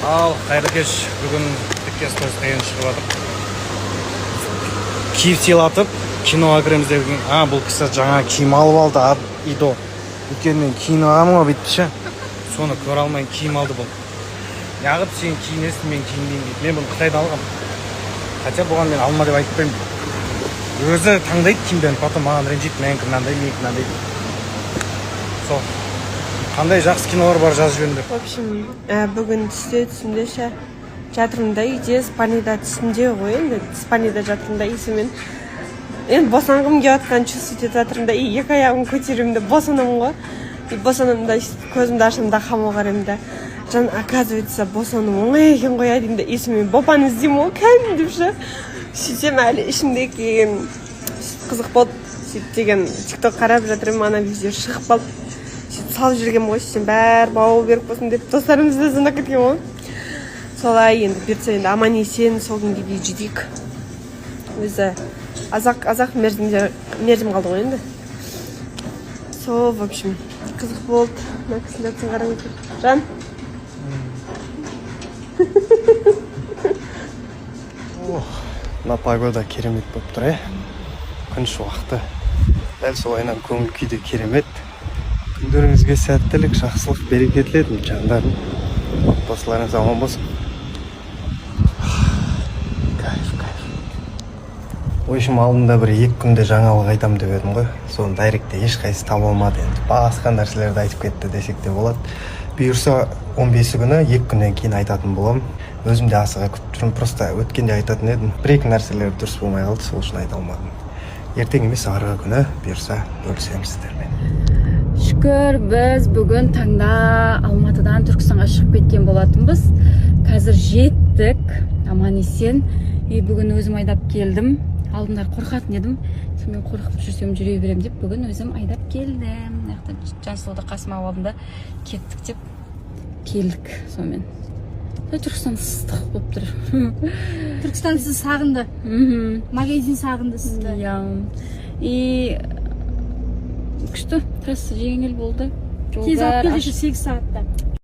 Ал, қайырлы кеш. Бүгін тікке сторис қайын шығып жатыр. Киіп сыйлатып, киноға кіреміз деп. Бұл кісі жаңа киім алып алды, идо. Өйткені мен киім аламын ғой бүйтті ше. Соны көре алмайын киім алды бұл. Неғып сен киінесің, мен киінбеймін дейді. Мен бұны Қытайда алғам. Хотя бұған мен алма деп айтпаймын. Өзі таңдайды киімден, потом маған ренжиді, менікі мынандай, менікі мынандай. Сол. Қандай жақсы кинолар бар жазып жіберіңдер. В общем, бүгін түсімде ше жатырмында үйде спальныйда түсімде ғой, енді спальныйда жатырмында исімен енді босанғым келіп жатқан чувствует жатырмында екі аяғым көтеремін де босанамын ғой. Босанамын да көзімді ашамын да хамға қараймын да жан, оказывается, босану оңай екен ғой деймін де исімен бопаны іздеймін ғой кәдімгідеп ше. Сөйтсем әлі ішімдегі қызық болды. Сөйтіп деген тикток қарап жатырмын, ана видео шығып қалды. Салып жүрген ғой, сөйтсем бәрі бауы беріп болсын деп достарымыз да звондап кеткен ғой. Солай енді берсе енді аман есен сол күнге дейін жетейік. Өзі азақ мерзім қалды ғой енді. Сол, в общем, қызық болды. Мына кісінің атын қараңыз. Жан? Мына погода керемет болып тұр, күн шуақты. Дәл солайынан көңіл күйде керемет. Күндеріңізге сәттілік, жақсылық, береке тіледім жандарым. Достарыңыз аман болсын. Кайф. Ойшым алдында бір 2 күнде жаңалық айтам деп едім ғой. Соны дайректе ешқайсы таба алмады енді. Басқа нәрселерді айтып кетті десек те болады. Бұйырса 15 күні 2 күннен кейін айтатын боламын. Өзім де асыға күтіп жүрмін. Просто өткенде айтатын едім. 1-2 нәрселер дұрыс болмай қалды, сол үшін айта алмадым. Ертең емес арғы күні бұйырса бөлісеміз сіздермен. Шүкір, біз бүгін таңда Алматыдан Түркістанға шығып кеткен болатынбыз. Қазір жеттік, аман есен. Бүгін өзім айдап келдім. Алдында қорқатын едім. Мен қорқып жүрсем жүре берем деп бүгін өзім айдап келдім. Жансұлуды қасыма алдында кеттік деп келдік сонымен. Түркістан ыстық болып тұр. Түркістан сізді сағынды. Магазин сағынды сізді. И күшті, трасса жеңіл болды. Тез алып келдіші 8 сағатта.